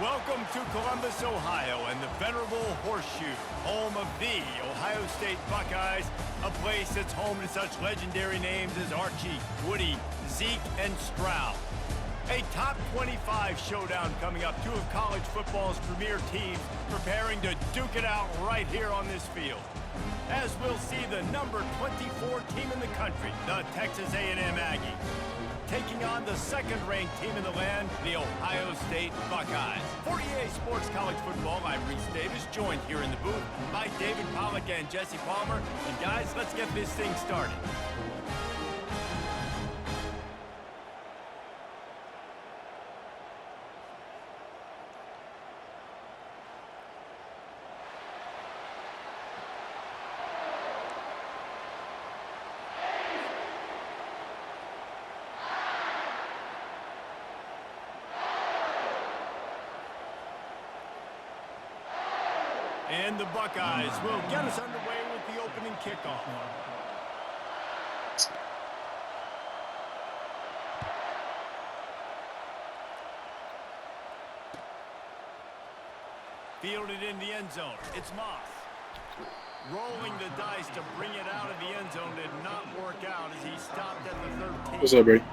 Welcome to Columbus, Ohio, and the venerable Horseshoe, home of the Ohio State Buckeyes, a place that's home to such legendary names as Archie, Woody, Zeke, and Stroud. A top 25 showdown coming up, two of college football's premier teams preparing to duke it out right here on this field. As we'll see the number 24 team in the country, the Texas A&M Aggies, taking on the second-ranked team in the land, the Ohio State Buckeyes. For EA Sports College Football, I'm Reese Davis, joined here in the booth by David Pollack and Jesse Palmer. And guys, let's get this thing started. And the Buckeyes will get us underway with the opening kickoff. Fielded in the end zone. It's Moss. Rolling the dice to bring it out of the end zone did not work out as he stopped at the 13. What's up, Brady?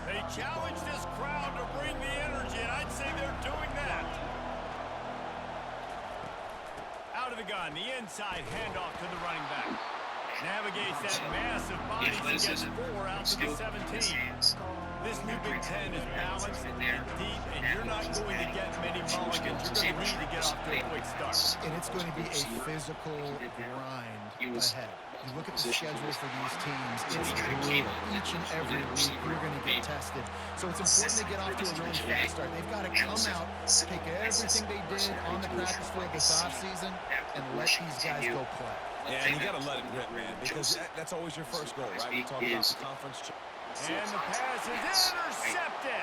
They challenge this crowd to bring the energy, and I'd say they're doing that. Out of the gun, the inside handoff to the running back. Navigates that massive body and gets 4 out to the 17. This new Big Ten is balanced and deep, and you're not going to get many mulligans. You're going to need to get off to a quick start. And it's going to be a physical grind ahead. You look at the schedule for these teams, it's brutal. Each and every week, you're going to get tested. So it's important to get off to a really fast start. They've got to come out, take everything they did on the practice field this offseason, and let these guys go play. Yeah, and you got to let it rip, man, because that's always your first goal, right? We talk about the conference. And the pass is intercepted.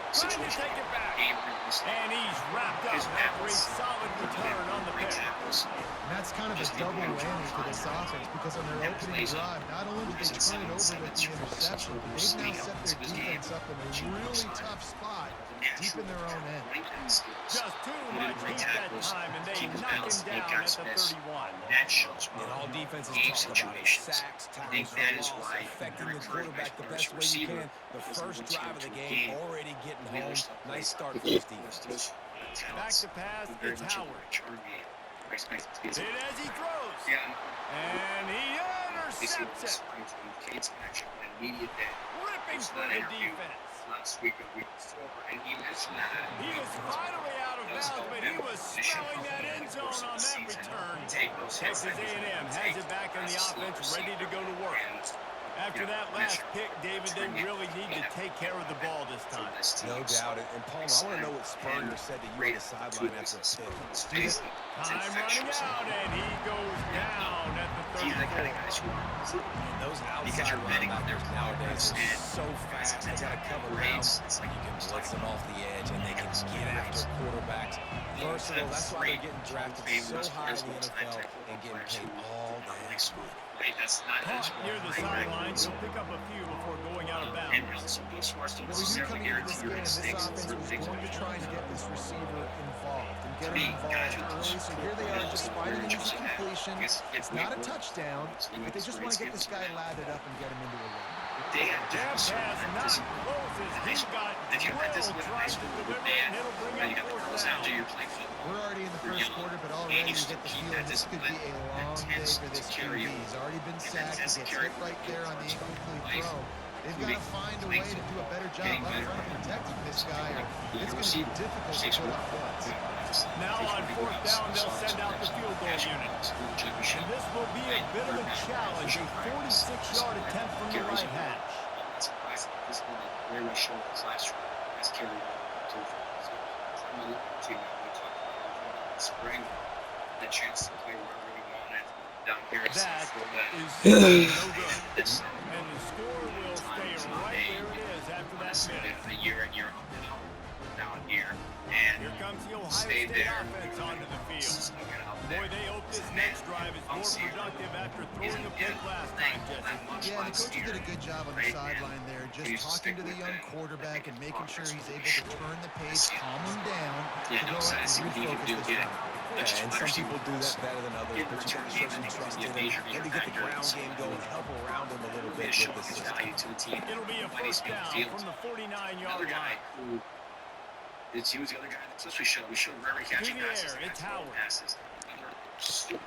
Trying to take it back. And he's wrapped up after a solid return on the pick. And that's kind of a double whammy for this offense, because on their opening drive, not only did they turn it over with the interception, but they've now set their defense up in a really tough spot, deep in their own end. Just too much heat that time, and they knock him down at the 31. And all defenses talk about it. Sacks, tackles, loss, affecting the quarterback the best way you can. The first drive of the game, already getting home. Nice start for this defense. Back to pass, it's Howard. Hit as he throws. And he intercepts it. Ripping through the defense. He was finally out of bounds, but he was smelling that end zone on that return. Texas A&M has it back in the offense, ready to go to work. After that last pick, David, they really need to take care of the ball this time. No doubt. And Palmer, I want to know what Spurrier said to you on the sideline after the pick. Time running out, and he goes down at the 34. Those outside linebackers nowadays are so fast. They got to cover rounds. You can blitz them off the edge, and they can get after quarterbacks. Versatile. That's why they're getting drafted so high in the NFL and getting paid all the next week. Caught near the sidelines, he'll pick up a few before going out of bounds. Well, we knew coming into this game, this offense was going to try and get this receiver involved and get him involved early. So here they are just finding an easy completion. It's not a touchdown, but they just want to get this guy lathered up and get him into a run. Jab pass not close as he got drilled, trying to deliver it, and it'll bring up fourth down. We're already in the first quarter, but already you get the feeling this could be a long day for this QB. He's already been sacked. He gets hit right there on the incomplete throw. They've got to find a way to do a better job up front of protecting this guy, or it's going to be difficult to put up points. Now on fourth down, they'll send out the field goal unit. And this will be a bit of a challenge, a 46-yard attempt from the right hash. Very much shown this last year as carried on to the team that we talked about spring, the chance to play wherever we wanted down here. That is no good. And the score will stay right where it is after that minute. A year and year now on here and Here comes the Ohio stay State there. offense onto the field. Snuck it out Boy, there. they hope this next drive is more productive after throwing a pick last time, Jesse. Yeah, the coaches did a good job on the sideline there, just talking to the young quarterback and making sure he's able to turn the page, calm him down, Yeah, to no, go out I see and what he can refocus do. this Yeah. drive. Yeah, and some people do that better than others, but you gotta certainly trust in him. Maybe get the ground game going, help around him a little bit with this system. Value to the team. It'll be a first down from the 49-yard Another guy line. who he was the other guy in the clips we showed. We showed Murray catching To the passes. air, it's Howard. Passes. Another super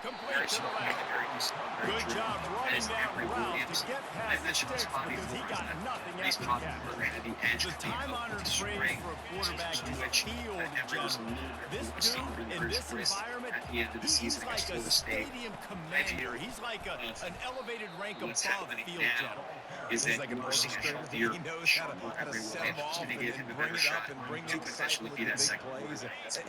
Complete very to the smart, left. very smart, very Good true. job running As that Emory route Williams, to get I past the mentioned this sticks probably because he before, got nothing he's after the probably catch. ran at the edge. The time-honored phrase for a quarterback is field general. general. This dude in this environment, at the end of the he's season like against a Florida State. stadium commander. He's like an elevated rank What's above happening field now general. is He's that like an you are seeing a orchestrator. healthier He knows Sean how to set them off to and give him a bring better it shot up and bring to the excitement potentially be with the that big second plays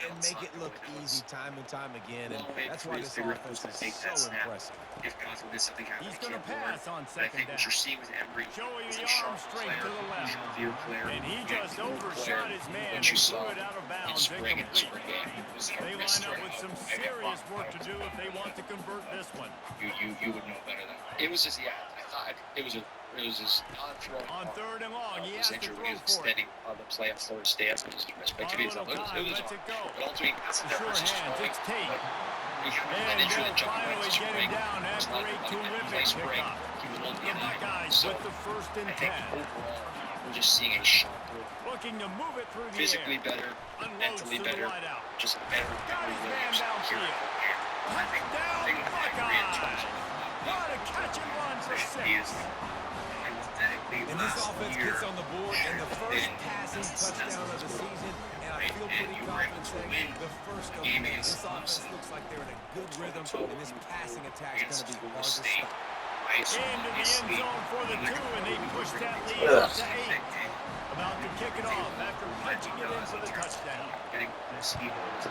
and make it look easy time and time again. And that's why this offense is so impressive. If God forbid something happens, He's going to can't pass on but I second think down. what you're seeing with Emory Showing is the a sharp arm strength player, to the left. healthier player, And he and just a cool overshot player his man than and you threw saw it out of in bounds spring and incomplete. spring game. It was They a line up with some serious work to do if they want to convert this one. You would know better than that. It was just I thought it was just non-throw. On third and long, he His has to injury throw was for it. extending on the play on Florida State. That's just respect to me. It Little was time, on. lets it go. But ultimately, that's the Sure difference. hands, it's Tate. He had that And injury they'll that jumped finally right to get him spring. down It was after like a a terrific play spring. pickup. He was holding The it in. Buckeyes So with the first and I think 10. overall, we're just seeing a sharper, Looking to move it through the physically air. better, Unloads mentally to the better, wide out. just a better Got his man Williams downfield. here. I think Touchdown, thing with Emory in terms of What a catch and run for he is 6. hypothetically And this last offense year gets on the board and the first passing touchdown of the season, and I feel pretty confident saying the first of many. This offense looks like they're in a good rhythm, and this passing attack is going to be hard to stop. Into the end zone for the 2, and they push that lead up to 8. About to kick it off after punching it in for the touchdown. Getting receivers,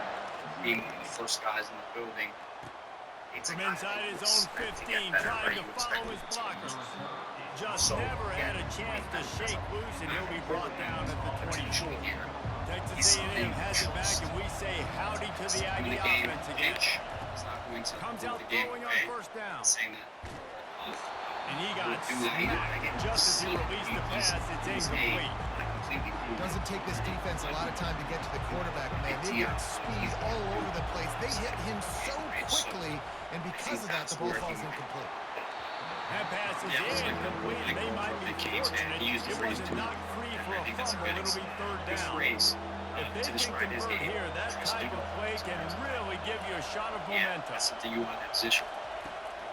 being one of the first guys in the building. From inside his own 15, trying to follow his blockers. Just never had a chance to shake loose, and he'll be brought down at the 24. Texas A&M has it back, and we say howdy to the Aggie offense again. Comes out throwing on first down. And he got smacked just as he released the pass. It's incomplete. Doesn't take this defense a lot of time to get to the quarterback, man. They got speed all over the place. They hit him so quickly, and because of that, the ball falls incomplete. That pass is incomplete, and they might be fortunate. It wasn't knocked free for a fumble. It'll be third down. If they can convert here, that type of play can really give you a shot of momentum. That's something you want in that position.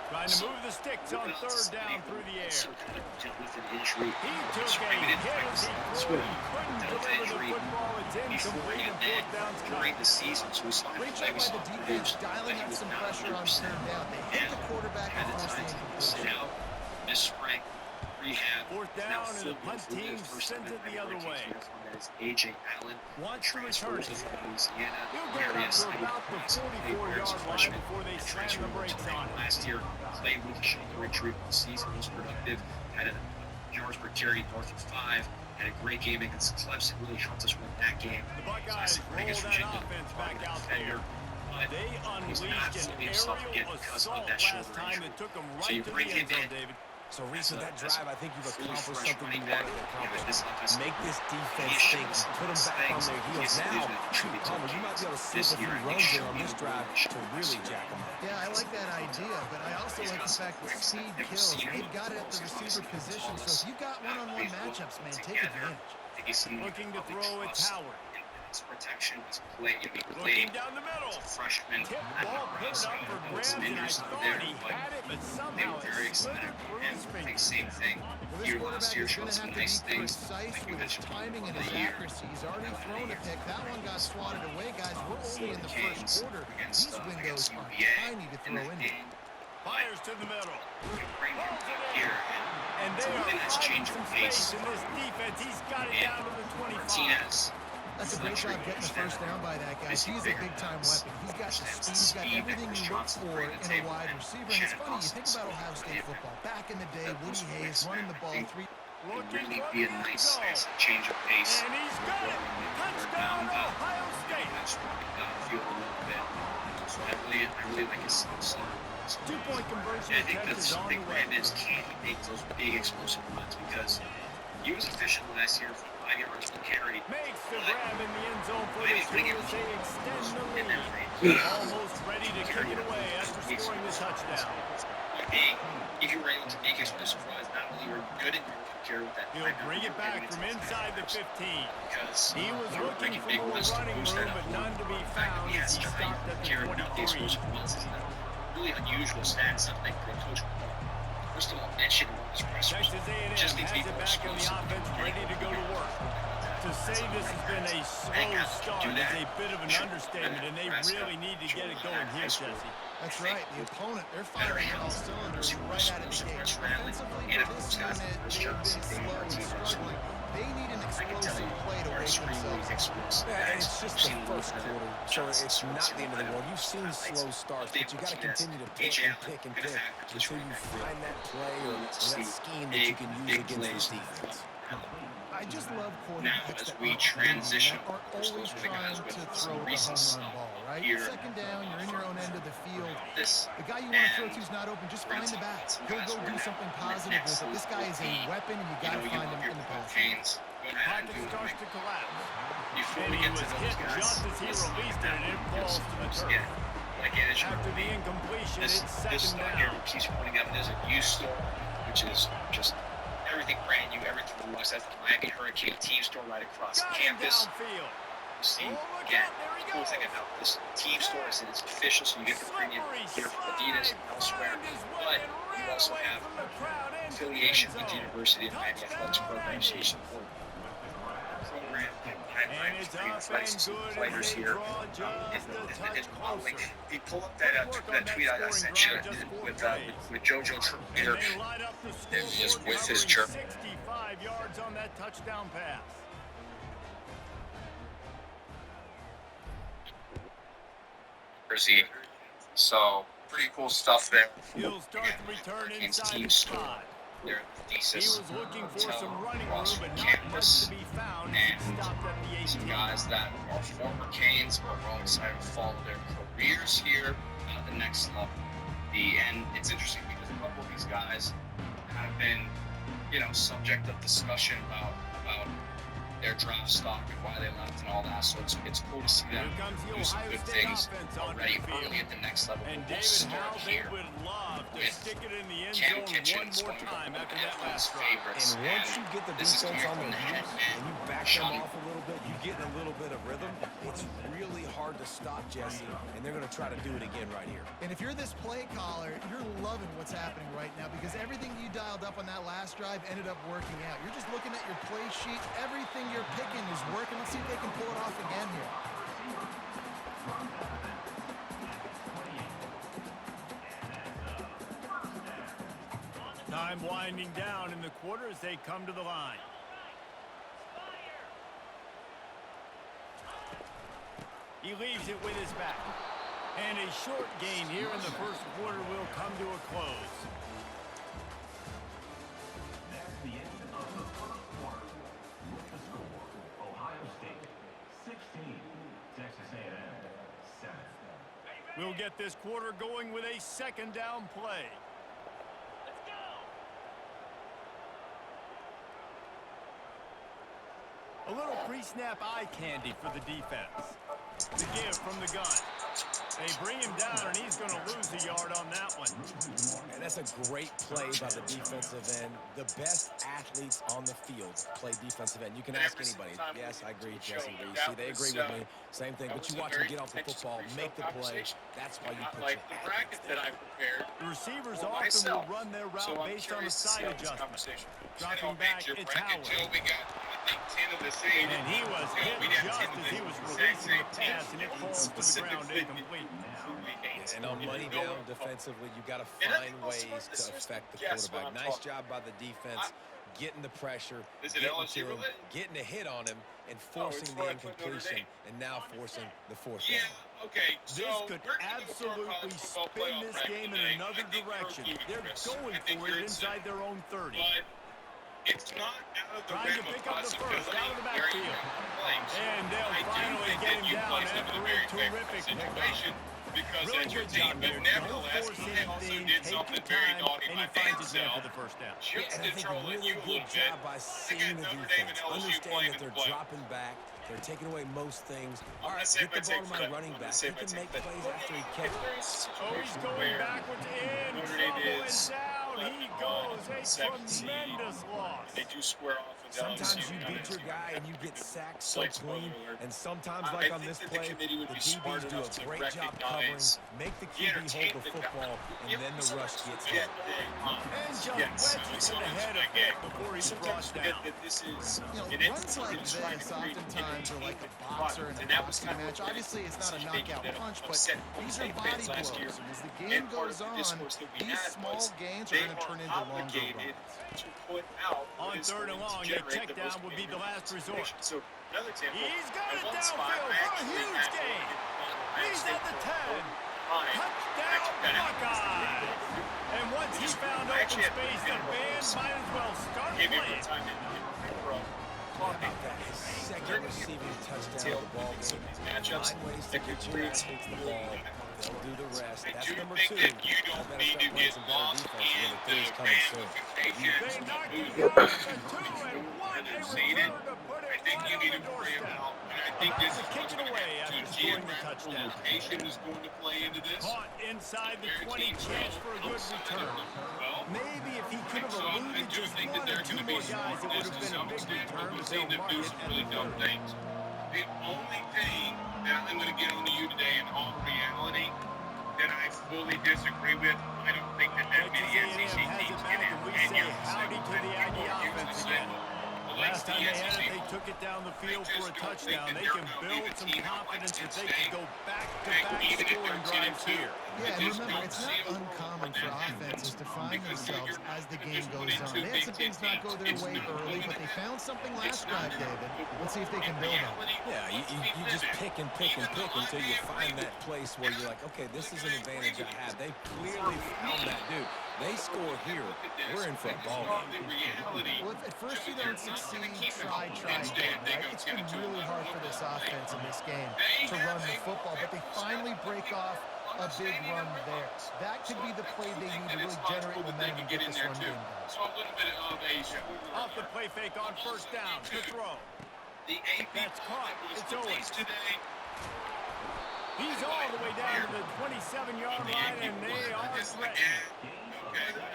Trying to move the sticks on third down through the air. With an injury. He took a hit as he threw. He couldn't deliver the football. It's incomplete, and fourth down's during coming. the season, so we saw him Great play. job We by saw the him defense produce. dialing up some pressure on third down. They hit the quarterback and forced the Sit incompletion. out this spring, rehab. Fourth now down, and the full punt for team first sends time it the ever other taking way. this one. That is A.J. Allen. Wants to return Transfers it. from Louisiana. He'll get it up Various to about the 44-yard line before they slam the brakes on it. Last year, played with a shoulder injury all season, was productive, had a yards per carry north of 5, had a great game against Clemson, really helped us win that game. The Buckeyes roll that offense back out there. They unleashed an aerial assault last time that took them right to the end zone, David. So, Reese, with that drive, I think you've accomplished something you wanted to accomplish. Make this defense think and put them back on their heels. Now, Palmer, you might be able to slip a few runs there on this drive to really jack them up. Yeah, I like that idea, but I also like the fact that speed kills. They've got it at the receiver position, so if you've got one-on-one matchups, man, take advantage. Looking to throw, it's Howard. His protection, his play, Looking played down the middle. freshman. Tip ball put it up for grabs, and I thought he had it, but They somehow were it very slithered excited, through and his I think fingers. same thing Well, this here last quarterback year. is Showed going to some have to nice be things. precise Like you with his mentioned, timing and his accuracy. He's already thrown a pick. That one got swatted away, guys. We're only in the first quarter. These windows are tiny to throw into. Fires to the middle. Bring him back here, And they something are that's finding changing some pace. space in this defense. He's got it down to the 25. Martinez. That's a great job getting the first down by that guy. He's a big-time weapon. He's got the speed. He's got everything you look for in a wide receiver. And it's funny, you think about Ohio State football. Back in the day, Woody Hayes running the ball 3 really be a nice change of pace. And he's got it. Touchdown, Ohio State. Downfield a little bit. So I really like his skill. Two-point conversion. I think that's the big brand is, can he make those big explosive runs? Because he was efficient last year for 5 yards per carry. Makes the grab in the end zone for the Steelers. They extend the lead. Almost ready to kick it away after scoring the touchdown. If you were able to make explosive runs, not only were you good at your carry with that, he'll bring it back from inside the 15. Because he was looking for more running room, but none to be found as he stopped at the 23. Really unusual stats, something for a coach. First of all, mention his press. Texas A&M has it back in the offense, ready to go to work. To say this has been a slow start is a bit of an understatement, and they really need to get it going here, Jesse. That's right. The opponent, they're firing on all cylinders right out of the gate. Offensively, for this unit, they've been slow and struggling. They need an explosive play to wake themselves up. Yeah, and it's just the first quarter, so it's not the end of the world. You've seen slow starts, but you got to continue to pick and pick and pick until you find that play or that scheme that you can use against this defense. I just love now quarterbacks as that we are transition, always trying to throw the home run ball, right? Second down, you're in your own end of the field. The guy you want to throw to is not open. Just find the bat. He'll go do something positive with it. This guy is a weapon, and you got to find him in the pass. Pocket starts to collapse. And he was hit just as he released it, and it falls to the turf. After the incompletion, it's second down. Keeps pointing out there's a U store, which is just everything brand new, everything from us. That's the Miami Hurricane team store right across campus. Downfield. See, again, the cool thing about this team store is that it's official, so you get the premium here from Adidas and elsewhere. But you also have affiliation with the University of Miami Athletics program, so you support the program. And it's up and good players as they here. draw just a touch closer. If you pull up that tweet I sent you with JoJo Trumpeter, And they light up the just scoreboard, with his covering chirp. 65 yards on that touchdown pass. So pretty cool stuff there. He'll start to return Hurricanes inside team the store. spot. Their He thesis. was looking for hotel some running room, across but from not much campus. to be found as he And stopped at the some 18. guys that are former Canes but are excited to follow their careers here at the next level. And it's interesting because a couple of these guys have been, subject of discussion about their draft stock and why they left and all that. So it's cool to see them Here comes the do some Ohio good State things offense on already the field. early at the next level. And We'll David start Howell, they here would love to with stick it in the end Cam zone Kitchens, one more time after that last drive. favorites. And once you get the This is defense coming on from their the head heels man, and you back them Sean. off a little bit, you get in a little bit of rhythm, it's really hard to stop Jesse, and they're going to try to do it again right here. And if you're this play caller, you're loving what's happening right now because everything you dialed up on that last drive ended up working out. You're just looking at your play sheet. Everything you're picking is working. Let's see if they can pull it off again here. Time winding down in the quarter as they come to the line. He leaves it with his back. And a short gain here in the first quarter will come to a close. That's the end of the first quarter. With the score, Ohio State 16, Texas A&M 7. We'll get this quarter going with a second down play. A little pre-snap eye candy for the defense. The give from the gun. They bring him down, and he's going to lose a yard on that one. And that's a great play by the defensive end. The best athletes on the field play defensive end. You can ask anybody. Yes, I agree, Jesse. See, they agree with me. Same thing. But you watch them get off the football, make the play. That's why you put your the bracket that I prepared. The receivers for often myself. will run their route So I'm based on the curious to side see how this adjustment. conversation goes. Dropping back, it's Howard. We got, I think, 10 of the same. And he was hit just as he was releasing the pass, and it falls to the ground incomplete. And on money down defensively, you got to find ways to affect the quarterback. Nice job by the defense, getting the pressure, getting a hit on him, and forcing the incompletion, and now forcing the fourth down. Okay, This could absolutely spin this game in another direction. They're going for it inside their own 30. it's not out of the Trying to realm of pick up the first, possibility out of the where he backfield. plays. And they'll I do finally think get that him you down placed him in after a a very terrific favorable pickup. situation because Really that's your good team. job But there. Don't nevertheless, force I also anything. did Take your something very time, naughty and my he finds damn his man for self. the first down. Yeah, Just and to I think troll a at really you a good little bit. job by I seeing got the Notre Dame and defense, LSU understand playing that in the they're playoffs. dropping back, they're taking away most things. I'm All gonna right, save get my the ball take to for my that. running I'm gonna back. save He my can take make for that. plays Well, after he if catches. there is a Oh, he's situation going where backwards in Notre Dame trouble and is down. 11 He and goes. the A second seed, tremendous loss. they do square off with Sometimes LSU. you and beat your LSU guy and you have get been sacked so slight spoiler clean, alert. and sometimes, I like on think this that the play, committee would the be smart DBs do enough a to great job covering, recognize make the the QB hold the entertainment football, and value. then the rush Sometimes gets forget him. And just yes, wedges it sometimes ahead a forget. bit before he's Sometimes brought forget down. that this is You know, an runs entity like that is trying this to create oftentimes are like a entertainment boxer in product, a and that was boxing kind of match. what Obviously, it's not a decision-making knockout that punch, but upset these are Penn body fans last year. blows. And as the And game part goes of the on, discourse that we these had small was gains are they going to are turn into longer obligated runs. to put out what On is third going and long, to the generate check the most down would be the last resort. information. So another example, He's got at it one spot, downfield I for a actually huge had gain. Ohio He's State at the for 10. behind Touchdown, back-to-back. Buckeyes. And once he found I open actually had space, the band might as well start Give me playing. more time in pro How talking. about that? His second receiving touchdown Tail of the ball some game. of these matchups Find ways to that get could your create athletes the ball. They'll do the rest. I That's do number think 2. that you Y'all don't better need start to playing get some better lost defense. in Number the 3 is coming soon. ramifications They knocked him of down at the 2 moving and what a seated. return to put I it think right you on need the to worry doorstep. about, and I think About this to is kick what's it going to away happen. after scoring the Geographical touchdown. location is going to play into this. Caught inside the Where 20, teams chance go for a good outside return. of the well, Maybe if he could have so I eluded do just think that one or they're two going to be more guys, smart it in would this have to been a some big extent, but return, we've but seen they'll them mark do it some at really the dumb 30. things. The only thing that I'm going to get onto you today in all reality that I fully disagree with, I don't think that many Texas SEC A&M has teams it back, can and we and say you howdy to the Aggie offense again. Last time they had it, they took it down the field for a touchdown. They can build some confidence that they can go back-to-back scoring drives here. Yeah, and remember, it's not uncommon for offenses to find themselves as the game goes on. They had some things not go their way early, but they found something last drive, David. Let's see if they can build on it. Yeah, you just pick and pick and pick until you find that place where you're like, okay, this is an advantage I have. They clearly found that dude. They score here, we're in for a ball game. Well, if at first you don't succeed, try again, right? It's been really hard for this offense in this game to run the football, but they finally break off a big run there. That could be the play they need to really generate momentum and get this run game done. So a little bit of a Off the play fake on first down to throw. the AP That's caught. was It's Owens. released today. He's all the way down to the 27-yard line, and they are threatening.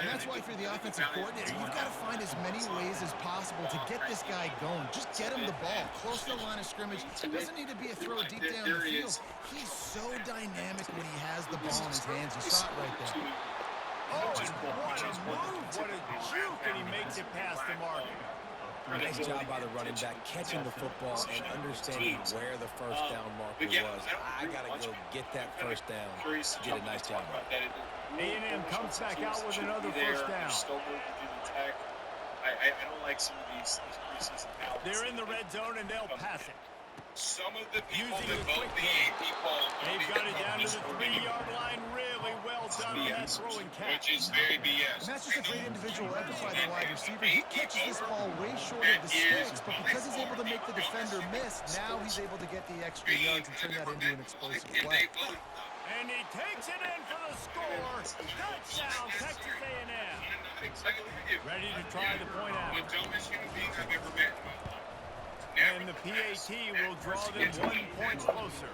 And that's why, if you're the offensive coordinator, you've got to find as many ways as possible to get this guy going. Just get him the ball close to the line of scrimmage. It doesn't need to be a throw deep down the field. He's so dynamic when he has the ball in his hands. You saw it right there. Oh, and what a move, what a juke, and he makes it past the mark. Nice job by the running back, catching the football and understanding where the first down marker was. I got to go get that first down. Did a nice job. A&M comes back out with another first down. I don't like some of these preseason ballots. They're in the red zone, and they'll pass it. Some of the people Using that the vote quick the game. AP poll They've got it down to the 3-yard line. Really well done on that throwing catch. which is very BS. And that's just a great individual effort by the wide receiver. He catches this ball way short of the sticks, but because he's able to make the defender miss, now he's able to get the extra yards and turn that into an explosive play. And he takes it in for the score. Touchdown, Texas A&M. Ready to try the point out. One dumbest human being I've ever met in my life. And the PAT will draw them 1 point closer.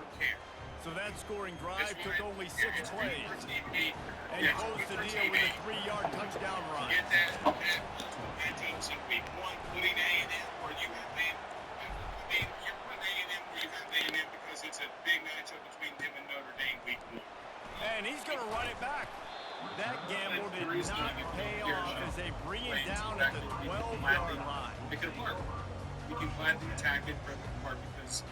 So that scoring drive took only 6 plays. And closed the deal with a 3-yard touchdown run. Get that teams in week 1 putting A&M where you have been. I mean, you're putting A&M where you have A&M because it's a big matchup between them and Notre Dame week 1. And he's going to run it back. That gamble did not pay off as they bring him down at the 12-yard line. It could work. We can gladly attack it for the part because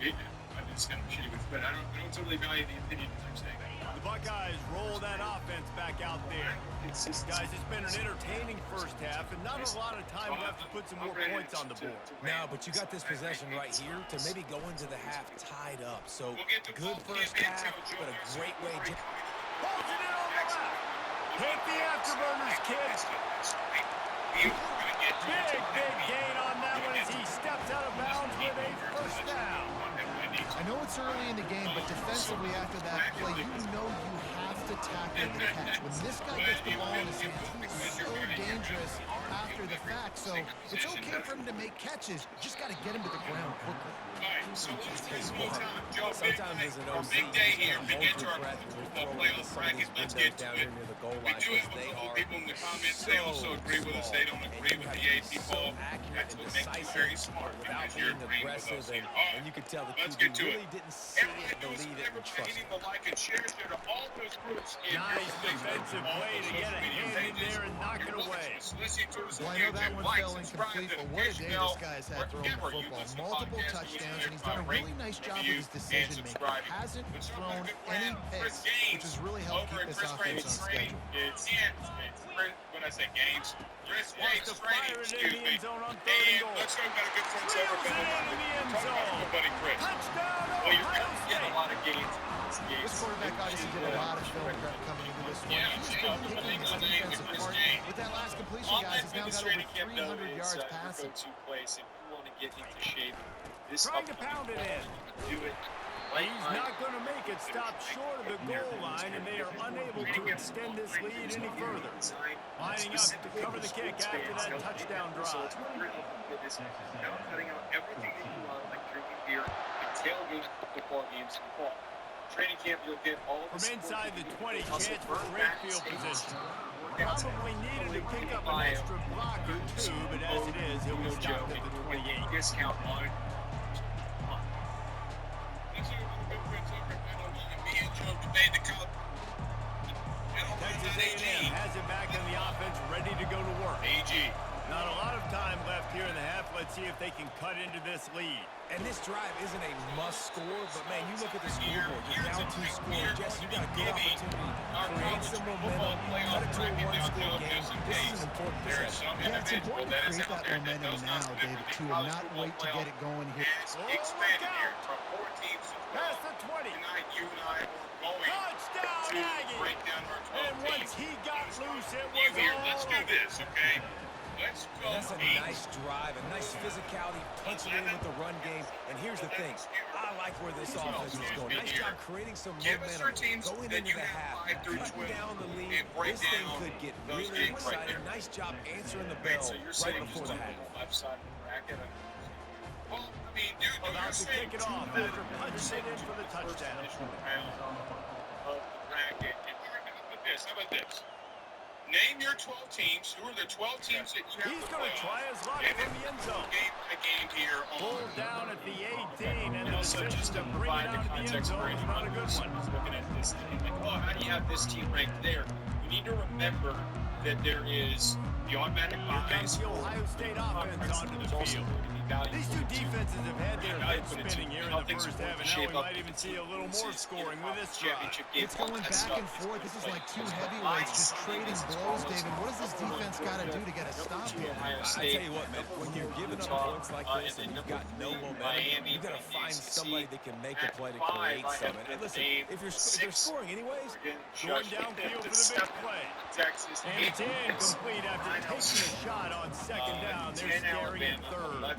I'm just kind of shitty with it, but I don't totally value the opinion as I'm saying. The Buckeyes roll that offense back out there. Guys, it's been an entertaining first half, and not a lot of time left to put some more points on the board. No, but you got this possession right here to maybe go into the half tied up. So We'll get to good first half, but a great way to... Holds it in on the left. Hit the afterburners, kids. he was going to get to you. Big gain on that one as he steps out of bounds with a first down. I know it's early in the game, but defensively after that play, you know you have to tackle the catch. When this guy gets the ball in his hands, he's so dangerous after the fact. So it's okay for him to make catches. You just got to get him to the ground quickly. So let's take some more time. Joe, Sometimes as an OC, big day here. you We just get to gotta our hold your football breath when playoff we're bracket. Let's throwing get these to windows it. down here near the goal We line do because have a they couple are people in the comments. They also agree with us. They don't agree with the AP poll. That's what makes you very smart without because you're being agreeing with aggressive, us here. and you could tell the Let's QB get to it. really didn't see it, Everybody knows believe it, and everybody trust hitting it. the like and share to all those groups in Nice your defensive all play those to get a social media hand in pages. there and knock it You're away. listening to us Well, on I know that YouTube. one Like, fell subscribe incomplete, to but what a Fish day Bell, this guy's had throwing the wherever you football. listen to Multiple podcasts, touchdowns, you and he's done a rate, really nice job review, with his and decision-making. subscribing. Hasn't Let's talk thrown about good any friend Chris picks, Gaines which has really helped over keep at this Chris offense Gaines on Training. schedule. It's when I say Gaines, Chris Wants Gaines to Training, fire it in excuse the me. end zone on 3rd and And goal. let's talk about a good friend Drills over it Bill in London. the end Talk about zone. my buddy Chris. Touchdown, Well, you're Ohio going to get a State. lot of gains in this game. This quarterback obviously did a lot of film prep coming into this one. Yeah, He's been picking his defense apart. With that last completion, guys, he's now got over 300 yards passing. Go-to place if you want to get into shape. This Trying to upcoming pound it in. do it. He's not going to make it. Stop short of the goal line, and they are unable to extend this lead any further. Lining up to cover the kick after that touchdown drive. Now cutting out everything that you love, like drinking beer and tailgating football games in the fall. Training camp, you'll get all the From inside the 20, muscle chance for burn great back field stages, position. workouts, Probably needed to pick up an extra block or two, but as it is, he'll be stopped at the 28. discount on it. Let's see what the good friends over at me and Joe debate the college. Texas A&M has it back in the offense, ready to go to work. AG. Not a lot of time left here in the half. Let's see if they can cut into this lead. And this drive isn't a must score, but man, you look at the scoreboard, you're down 2 scores. Jesse, you got a good opportunity to create some momentum, cut it to a one-score game. This is an important possession. Yeah, it's important to create that momentum now, David, too, and not wait to get it going here. Expanded here from 4 teams to 12. Past the 20. Tonight, you and I are going Touchdown, to Aggie! break down our 12 And once teams. he got loose, it You was here, all let's do this, okay? Let's go. That's a nice drive, a nice physicality, punching in with the run game. And here's the thing, I like where this offense is going. Nice job creating some Give us your momentum teams going that into you the have half, 5 through cutting 12 down the lead. and break This thing down could get those really games right exciting. there. Nice job answering the Wait, bell so you're right saying before just the on half. the left side of the bracket? Well, I mean, dude, about you're to saying kick it off after punching it in for the touchdown. round of the bracket. And we're going to put this. How about this? Name your 12 teams. Who are the 12 teams that you have He's to going play to try his luck And from the end zone. game by game here on. Pulled down at the 18, and the Also, decision just to to bring it provide the out of the end context for zone is not a good one. who's looking at this thing, like, oh, how do you have this team ranked there? You need to remember that there is the automatic Here comes buys. the Ohio State offense onto the There's also field. going to be value. These two defenses have had their Value heads for the spinning team. here in How the things first are half, and now shape we up might even see a little more in scoring the with this drive. championship game. It's going back and forth. This is like two heavyweights just trading blows, David. What does this defense got to do to get a stop here? I tell you what, man, when you're giving up points like this and you've got no momentum, you got to find somebody that can make a play to create something. And listen, if you're scoring anyways, Going downfield for the big play. Texas And it's incomplete after taking a shot on second down. They're staring at third.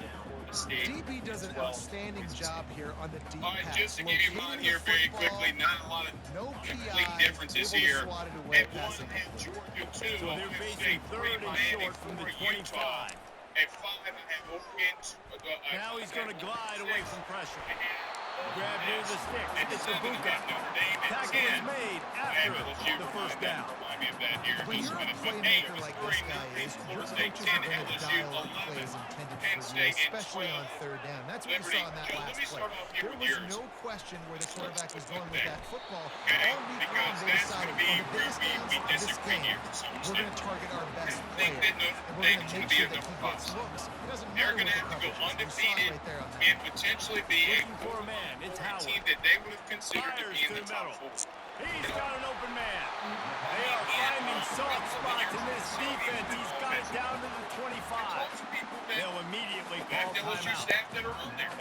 DB does an outstanding job here on the deep All right, pass. just to give you mine Locating here the very football, quickly, not a lot of no complete PI, differences able to here. swat it away, At 1 passing have complete. Georgia, 2 So they're Ohio facing State, 3 third and Miami, short from the 4 25. Utah. At 5, I have Oregon. Now he's going to glide away from pressure. Grab near the stick. It's a Buka. Tackle is made after the first down. When you're a playmaker like this guy is, your coaches are going to dial up plays intended for you, especially on third down. That's what we saw in that last play. There was no question where the quarterback was going with that football. All week long, they decided on the biggest games of this game, we're going to target our best player, and we're going to make sure that he gets looks. It doesn't They're matter going to what have the to go coverage is. We saw it undefeated right there on that. and potentially be a Looking for a man. It's Howard. team that they would have considered to Fires be in to the the top middle. 4. He's got an open man. They are finding soft spots in this defense. He's got it down to the 25. They'll immediately call for timeout.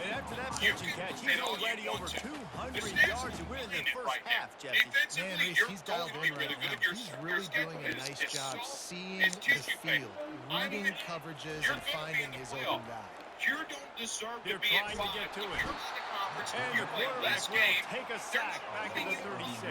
And after that pitching catch, he's already over 200 yards and we're in the first half, Jesse. Man, Reese, he's dialed in right now. He's really doing a nice job seeing the field, reading coverages, and finding his open guy. You don't deserve to be trying to get to it. And the quarterback will take a sack back in the 36.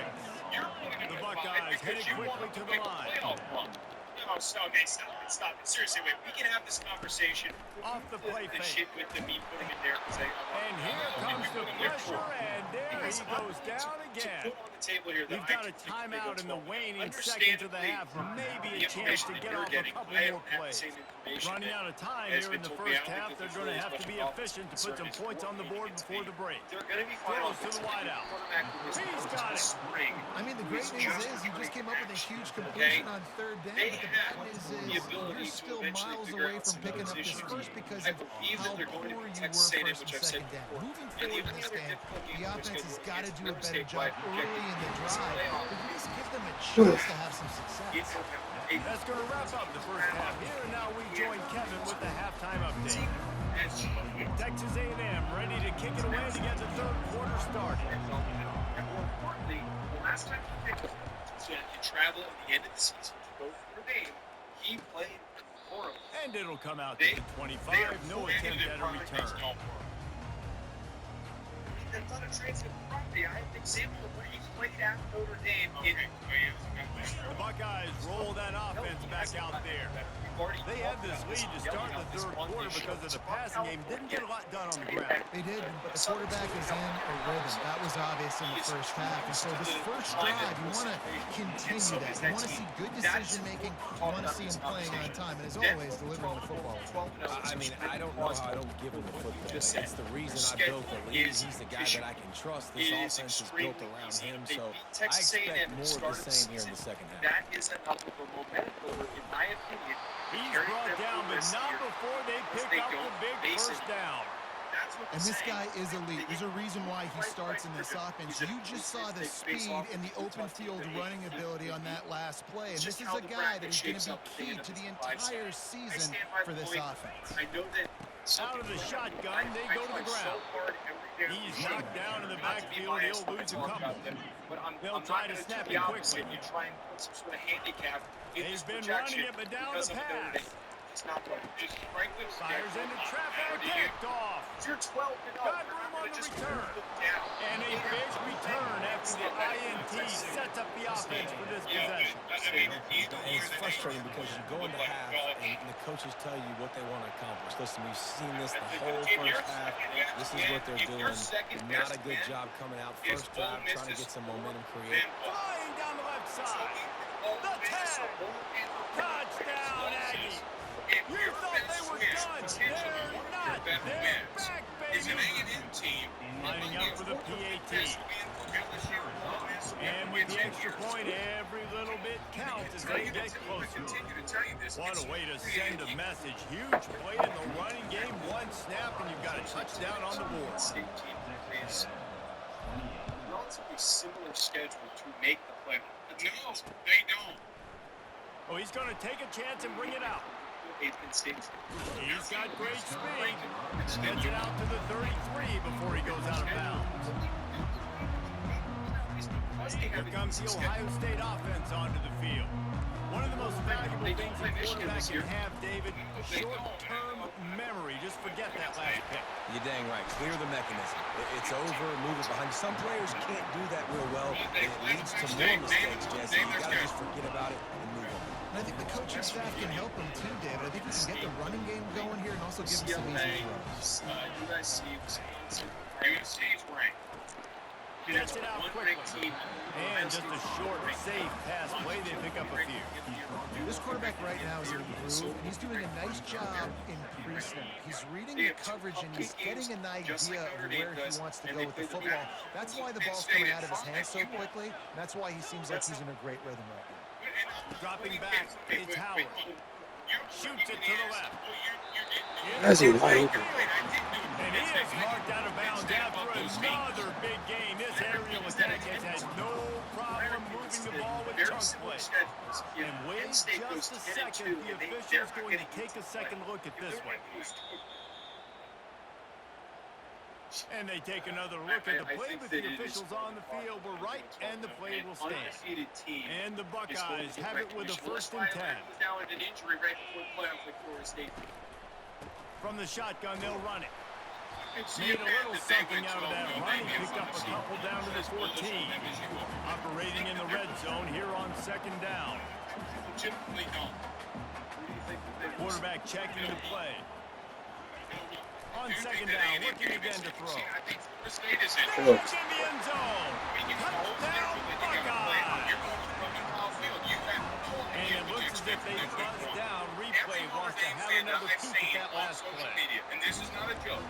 The Buckeyes headed quickly to the line. Okay, stop it. Seriously, wait. We can have this conversation Off the play the fake. shit with the me putting it there. And here comes the pressure, and there he goes down again. Put on the table here that We've I got a can think timeout in the of. waning seconds of the half. Maybe a chance to get off a couple more plays. Running out of time here in the first half. They're going to have to be efficient to put some points on the board before the break. They're going to be fine. Throws to the wideout. He's got it. I mean, the great news is he just came up with a huge completion on third down, but the problem is you're still miles away from picking up this first because of how poor you were first and second down. Moving forward in this game, the offense has got to do a better job early in the drive, but at least give them a chance to have some success. That's going to wrap up the first half here, and now we join Kevin with the halftime update. Texas A&M ready to kick it away to get the third quarter started. And more importantly, the last time he picked to travel at the end of the season to go for a game, he played horrible. And it'll come out to the 25. No attempt at a return. That's not a transfer property. I have an example of where he played at Notre Dame. The Buckeyes roll that offense back out there. They had this lead to start the third quarter because of the passing game. Didn't get a lot done on the ground. They did, but the quarterback is in a rhythm. That was obvious in the first half. And so this first drive, you want to continue that. You want to see good decision-making. You want to see him playing on time. And as always, delivering the football. I mean, I don't know how I don't give him the football. It's the reason I built the league. He's the guy that I can trust. This offense is built around him, so I expect more of the same here in the second half. That is enough of a momentum builder, in my opinion. He's brought down, but not before they pick up the big first down. And this guy is elite. There's a reason why he starts in this offense. You just saw the speed and the open field running ability on that last play. And this is a guy that is going to be key to the entire season for this offense. Out of the shotgun, they go to the ground. He's knocked down in the backfield. He'll lose a couple. They'll try to snap it quickly. He's been running it, but down the pass. Fires into traffic, picked off. Got room on the return. And a big return after the INT sets up the offense for this possession. And it's frustrating because you go into half and the coaches tell you what they want to accomplish. Listen, we've seen this the whole first half. This is what they're doing. Not a good job coming out first drive, trying to get some momentum created. Flying down the left side. The 10. Touchdown, Aggie. You thought they were done. They're not. They're back, baby. Lining up for the PAT. And with the extra point, every little bit counts as they get closer. What a way to send a message. Huge play in the running game. One snap, and you've got a touchdown on the board. Relatively similar schedule to make the playoff. No, they don't. Oh, he's going to take a chance and bring it out. He's got great speed. Gets it out to the 33 before he goes out of bounds. Here comes the Ohio State offense onto the field. One of the most valuable things a quarterback can have, David, short-term memory. Just forget that last pick. You're dang right. Clear the mechanism. It's over. Move it behind. Some players can't do that real well, and it leads to more mistakes, Jesse. You got to just forget about it and move on. And I think the coaching staff can help him too, David. I think he can get the running game going here and also give him some easy throws. USC's ranked. Gets it out quickly. And just a short, safe pass play. They pick up a few. This quarterback right now is in the groove, and he's doing a nice job in pre-snap. He's reading the coverage, and he's getting an idea of where he wants to go with the football. That's why the ball's coming out of his hands so quickly, and that's why he seems like he's in a great rhythm right now. Dropping back, it's Howard. Shoots it to the left. As he wide open. And he is marked out of bounds after another big game. This aerial attack has had no problem moving the ball with chunk play. And wait just a second, the official's going to take a second look at this one. And they take another look at the play, but the officials on the field were right, and the play will stand. And the Buckeyes have it with a 1st and 10. Now in an injury right before the playoffs like Florida State. From the shotgun, they'll run it. Made a little something out of that run. He picked up a couple down to the 14. Operating in the red zone here on 2nd down. Legitimately don't. Quarterback checking the play. On 2nd down, looking again to throw. I think Florida State is in. In the end zone. Touchdown, Buckeyes. You're going to run in Kyle Field. You have no And idea it what looks to as if expect they from that buzzed one. down. Replay Every wants to Notre have Dame fan another I've peek seen at that on last social play. media, and this is not a joke,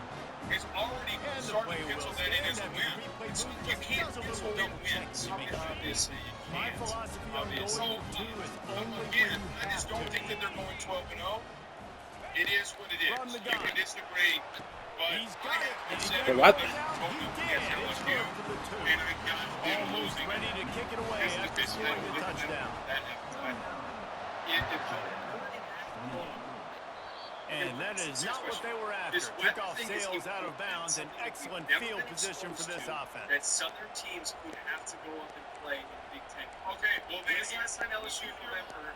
is already And the starting play to will pencil that in stand as a at the win. replay So booth. you Just can't does a pencil little in double check wins. to make sure. Obviously, you My can't. philosophy on going So, for 2 is only when again, you I have just don't to. think that they're going 12-0. It is what it is. From the You gun. can disagree, but He's got it. I Did he said get it What? down? He did. It's good for the 2. and I got them Almost losing. ready to kick it away This is after scoring the touchdown. That happens. And that is not what they were after. Kickoff sails out of bounds. An excellent field position for this offense. That Southern teams could have to go up and play in the Big Ten. Okay, well, When was the last time LSU November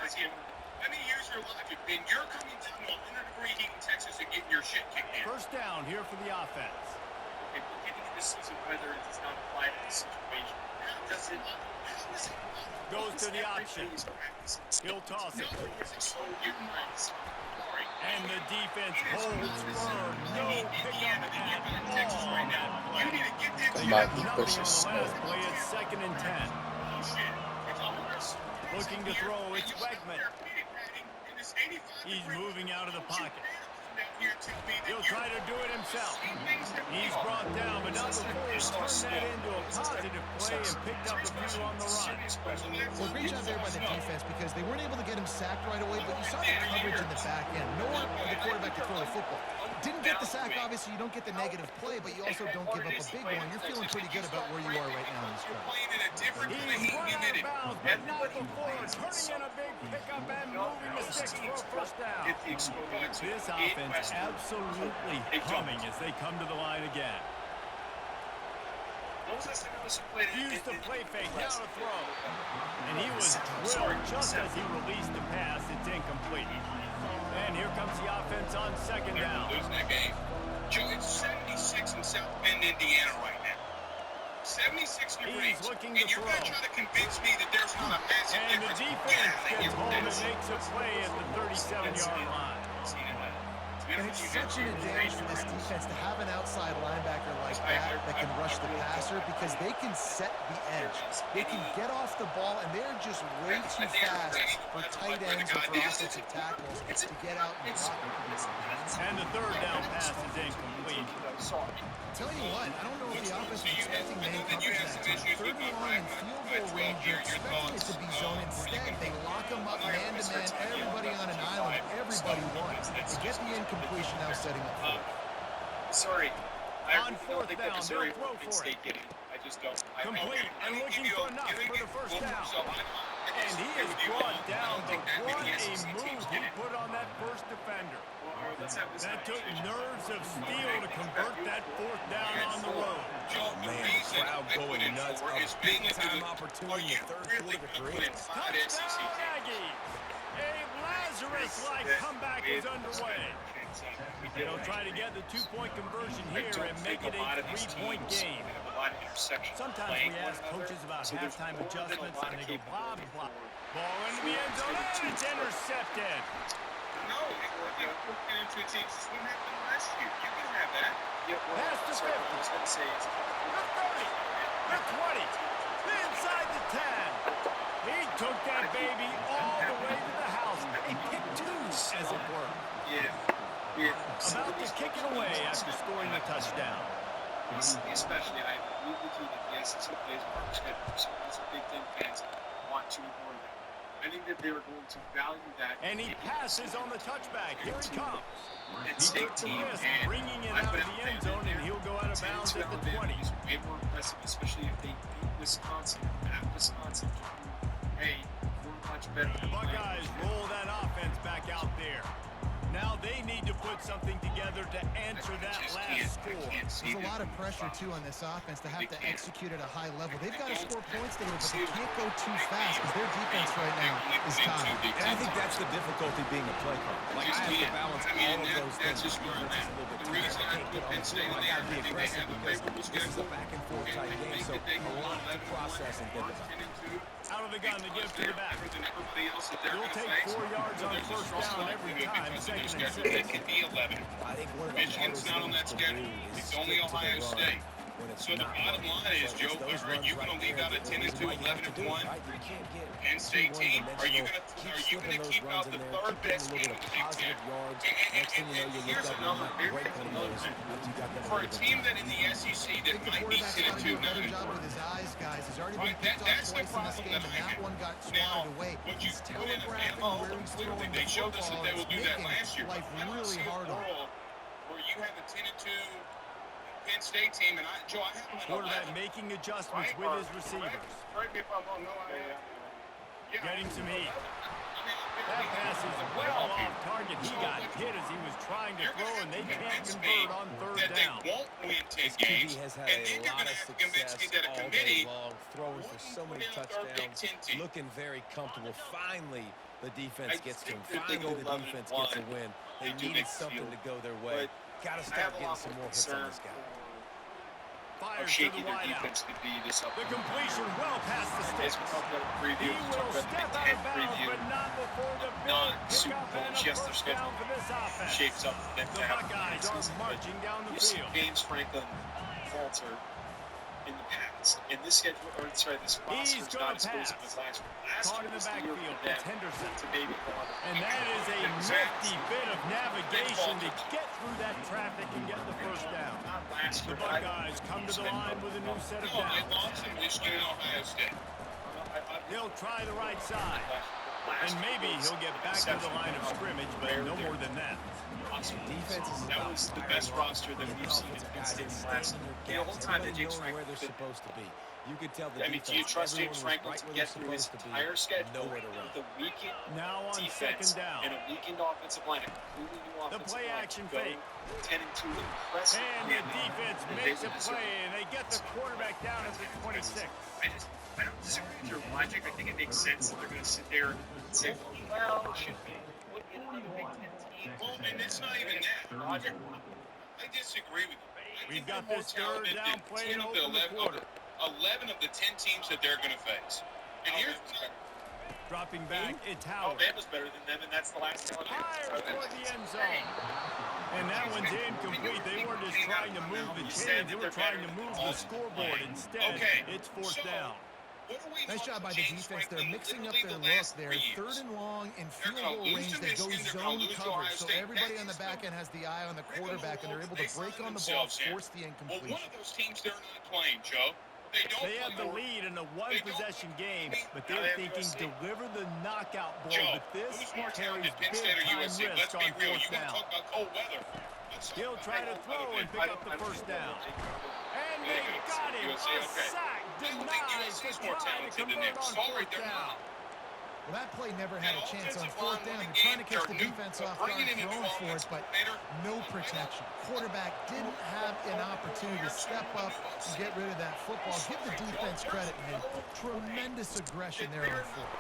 has Again, let me use your logic. Then you're coming down to 100-degree heat in Texas and getting your shit kicked in. 1st down here for the offense. Okay, we're getting into season weather it does not apply to this situation. Does it? Goes to the option. He'll toss it. And the defense holds firm. No pickup at all on that play. You need to get that They shit might out be of Nothing on pushing the slow. last play. It's 2nd and 10. shit. It's almost Looking to throw. It's You're Wegman. in this 85 He's moving out of the pocket. down here to me that He'll try to do it himself. He's brought down, but now the Bulls turned that into a positive play and picked up a few on the run. Well, great job there by the defense because they weren't able to get him sacked right away, but you saw the coverage in the back end. Nowhere for the quarterback to throw the football. Didn't get the sack, obviously, you don't get the negative play, but you also don't give up a big one. You're feeling pretty good about where you are right now in this You're drive. playing in a different He's league run than out it of bounds, but not before. Turning in a big pickup and moving the sticks for a 1st down. Get the exposure to This eight offense Western. absolutely humming as they come to the line again. When was the last time LSU played in- Used the in- play in fake, now West? to throw. And he was Sorry, drilled just as he released the pass. It's incomplete. And here comes the offense on 2nd They're down. losing that game. Joe, it's 76 in South Bend, Indiana right now. 76 degrees. He's looking And to you're going to throw. try to convince me that there's not a massive And the difference. defense gets home and makes a play at the 37-yard line. And it's such an advantage for this defense to have an outside linebacker like that can rush the passer because they can set the edge. They can get off the ball, and they're just way too fast for tight ends or for offensive tackles to get out and block. And the 3rd down pass is incomplete. Tell you what, I don't know if the offense was expecting man coverage that time. 3rd and long and field goal range, you're expecting it to be zone. Instead, they lock them up man-to-man, everybody on an island, everybody wants. They get the incompletion, now setting up for it. Sorry. On 4th down, they'll throw for it. I just don't. Complete and looking for enough for the 1st down. And he is brought down, but what a move he put on that first defender. That took nerves of steel to convert that 4th down on the road. Man, the crowd going nuts. A big-time opportunity in 3rd quarter to create. Touchdown, Aggies! A Lazarus-like comeback is underway. They'll try to get the 2-point conversion here and make it a 3-point game. Sometimes we ask coaches about halftime adjustments and they go blah, blah. Ball into the end zone and it's intercepted. No, you're looking into a team. This is what happened last year. You can have that. Pass to 50. I was going to say it's The 30. The 20. Inside the 10. He took that baby all the way to the house. A pick 2, as it were. About to kick it away after scoring the touchdown. Especially, I agree with you that the SEC plays more schedule. So as a Big Ten fans want to ignore that. I think that they're going to value that. And he passes on the touchback. Here he comes. And He state took the team risk, and bringing it I out put of the end zone, and he'll go out of bounds at the 20. Is way more impressive, especially if they beat Wisconsin. At Wisconsin, hey, we're much better. The Buckeyes roll that offense back out there. Now they need to put something together to answer that last score. There's a lot of pressure, too, on this offense to have to execute at a high level. They've got to score points today, but they can't go too fast because their defense right now is tired. And I think that's the difficulty being a play caller. Like, I have to balance all of those things. That's just where I'm at. The reason I put Penn State on there, I think they have a favorable schedule. Back and forth type game, so a lot to process and think about. Out of the gun, the give to the back. You'll take 4 yards on first down every time, second and 6. It could be 11. I think one of the Michigan's not on that schedule. It's only Ohio State. So the bottom line is, Joe, are you going to leave out a 10-2, 11-1 Penn State team? Are you going to keep out the third best game in the Big Ten? And here's another for a team that in the SEC that might be 10-2, Better job with his eyes, guys. He's already been picked off twice in this game, and that one got swatted away. He's telegraphing where he's throwing the they showed us that football. they will It's do that making last year. life I don't really see a hard on him. world where you have a 10-2 Penn State team, and Joe, I have them in Quarterback 11. making adjustments with his receivers. Correct me if I'm wrong. No, Getting some heat. That pass is well off target. He got hit as he was trying to throw, and they can't convert on third that they down. won't win 10 QB games, has and had then a you're lot going of to have to convince me success that a all committee day long, throwing for so many touchdowns, looking very comfortable. Finally, the defense gets to him. Finally, the defense gets a win. They needed something to go their way. Got to start getting some more hits on this guy. How Fires to shaky the their wideout. defense could be this The upcoming completion well past the As sticks. we talked about in the He preview, we will talked about the step Big out Ten of bounds, preview. but not before the big Non-Super pickup Bowl, and a yes, their first schedule down for this offense. shapes up for them The to have Buckeyes are advances, but marching down the you see field. James Franklin falter in the past. In this schedule, or sorry, this roster is gonna not as close pass. as last year. Last Caught year in the was the year backfield. for them It's Henderson. to maybe go on. And that is a nifty bit of navigation to get through that traffic and get the first down. Not last The year, but Buckeyes come to the line with a new set of No, they downs. lost in Michigan and Ohio State. He'll try the right side. And maybe he'll get back to the line of scrimmage, but no more than that. Defense is That was the best roster that we've seen in Penn State last year. The whole time that James where they're Franklin. supposed to be. You could tell the I mean, defense. do you trust James everyone was Franklin right to where get they're through his supposed to be, entire schedule nowhere to run. with a weakened Now on defense second down. and a weakened offensive line, a completely new offensive play line? action Go fake. 10-2, impressive. And the defense And makes a they play, and they get the quarterback down at the 26. I don't disagree with your logic. I think it makes sense that they're going to sit there and say, well, it should be. Look at another Big Ten team. Well, and it's not even that, Roger. I disagree with you. I We've think got they're more this third talented down than play 10 to of the open the 11 quarter. 11 of the 10 teams that they're going to face. And here's Dropping back, it's Oh, Howard. Bama's better than them, and that's the last one. Fire toward the end zone. And that one's incomplete. They weren't just trying to move the chains, they were trying to move the scoreboard. Instead, it's fourth down. Nice job by the defense. They're mixing up their look there. Third and long in field goal range. They go zone coverage. So everybody on the back end has the eye on the quarterback, and they're able to break on the ball, force the Well, incompletion. one of those teams they're not playing, Joe. They don't They have play the more. lead in a one-possession game, but they're thinking deliver the knockout ball. Joe, But this who's more carries talented, Penn State or big-time USC? Let's risk be on real. fourth You want to down. talk about cold weather? Let's talk He'll about try to cold throw weather, and man. pick up the first down. And they got him. A sack denied to try to convert on fourth down. Well, that play never had a chance on fourth down. They're trying to catch the defense off guard, throwing for it, but no protection. Quarterback didn't have an opportunity to step up and get rid of that football. Give the defense credit, man. Tremendous aggression there on fourth.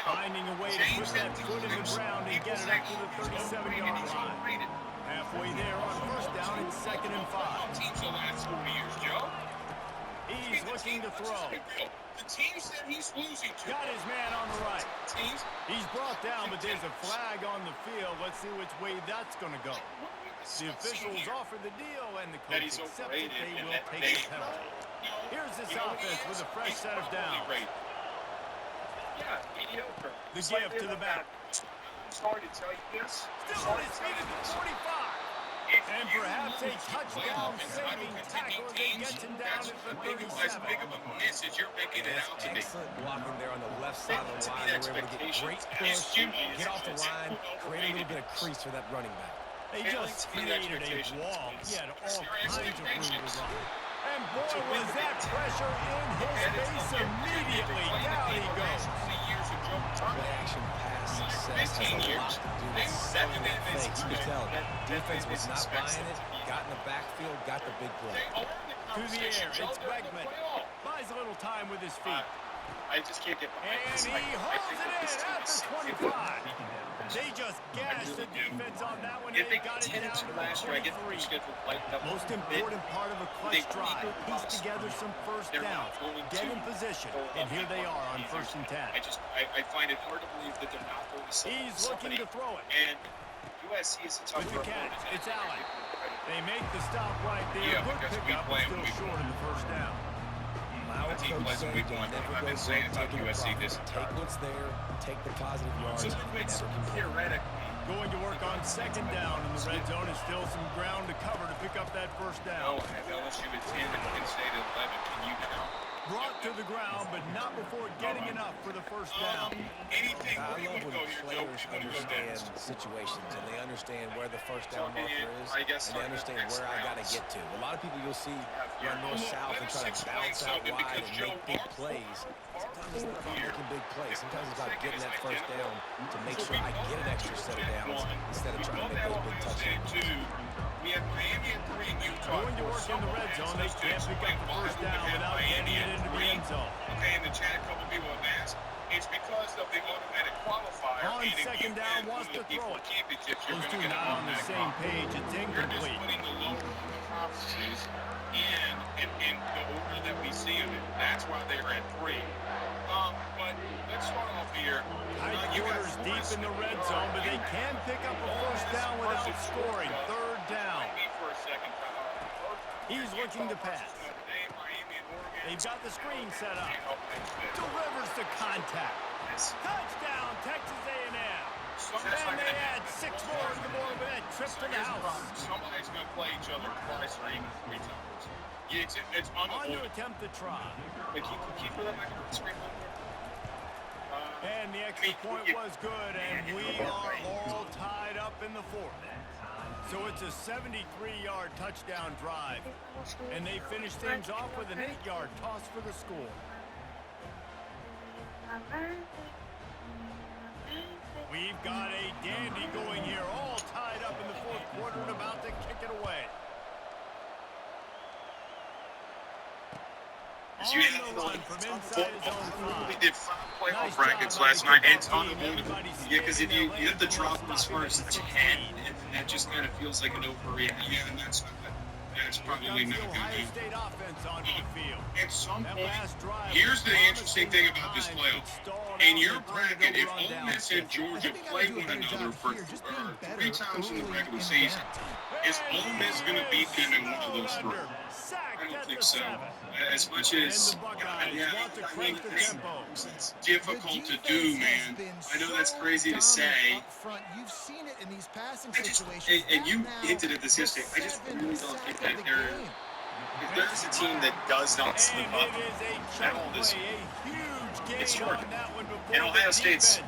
Finding a way to put that foot in the ground and get it up to the 37-yard line. Halfway there on first down, it's 2nd and 5. Teams the last 4 years, Joe. He's looking to throw. The teams that he's losing to. Got his man on the right. Teams. He's brought down, but there's a flag on the field. Let's see which way that's going to go. The officials offer the deal, and the That coach he's accepts it. overrated, They and will that take they- the penalty. Here's this You know what he offense with is? a fresh He's set of probably downs. rated. Yeah, mediocre. The Slightly give to the above back. average. I'm sorry to tell you this. Still on his feet at the 45. And perhaps a touchdown-saving tackle as they get him down at the As big of 37. a miss as you're making it out to be. Excellent blocking there on the left side of the line. They were able to get great push, get off the line, create a little bit of crease for that running back. They just created a wall. He had all kinds of room to run. And boy, was that pressure in his face immediately. Down he goes. play action pass success has a lot to do with selling that fake. You could tell defense was not buying it, got in the backfield, got the big play. To the air, it's Bregman. Buys a little time with his feet. I just can't get behind And this. he hauls it in after 25. They just gashed the defense on that one. If They they got it get 10 down to to last year, I get the 23. schedule lightened up. Most important part of a clutch drive. Piece together some first downs. Get in position. And here they are on 1st and 10. I find it hard to believe that they're not going to see He's looking to throw it. And USC is a tough With the opponent. catch, it's Allen. They make the stop right there. Yeah, Good because we pickup, play but them, still we short in the first down. Our The team coach plays said week you'll one. never I've go been saying broke about taking a USC profit. this Take what's there, take the positive yards, So and it's never complain. theoretically. Going to work on 2nd down in the red zone. Is still some ground to cover to pick up that first down. No, at LSU at 10 and Penn State at 11. Can you now? Brought to the ground, but not before getting enough for the first down. Anything. I Where you love want to go when here, Joe? players You want to go understand next? situations and they understand where the first down So, marker is, I guess and they understand next where I got to rounds. get to. A lot of people you'll see run north-south and try to bounce out wide and make big plays. Sometimes it's not about making big plays. Sometimes it's about getting that first down to make sure I get an extra set of downs instead of trying to make those big touchdowns. We had Miami at 3 and Utah. Going to work in the red zone. They can't pick up the first down without getting it into the end zone. Okay, in the chat, a couple people have asked. It's because of the automatic qualifier. On and if 2nd you down, win wants one to of the throw P4 it. championships, you're Those going to two get an not on the automatic same qualifier. page. It's You're just incomplete. putting the lower conferences in the order that we see them in. That's why they're at 3. But let's start off here. Tight You got quarters deep in the red Florida zone, but they State. can pick up a first down without scoring. 3rd down. Miami for a second. He's looking to pass. They've got the screen set up. Delivers to contact. Touchdown, Texas A&M. And they add 6 more to the board with that trip to the house. Somebody's going to play each other twice or even 3 times. Yeah, it's On to unavoidable. attempt to try. But keep it up on the screen. And the extra point was good, and we are all tied up in the 4th. So it's a 73-yard touchdown drive. And they finish things off with an 8-yard toss for the score. We've got a dandy going here, all tied up in the 4th quarter and about to kick it away. You we did 5 playoff brackets last night. It's unavoidable. Yeah, because if you have to drop them as far as 10, and that just kind of feels like an overreaction. Yeah, and that's probably not going to Ohio State offense onto the field. At some That point, last drive here's was the interesting thing about this promising, playoff. but stalled In out your and turned bracket, it if over on Ole down Miss and Georgia play one another for 3 times in the regular season, is Ole Miss going to beat them in one of those 3? I don't think so. As much as, yeah, I mean, it's difficult to do, man. I know that's crazy to say. You've seen it in these passing I just, situations. and you hinted at this yesterday. I just really don't think that if there's a team that does not slip up at all this year, it's Georgia. And Ohio State's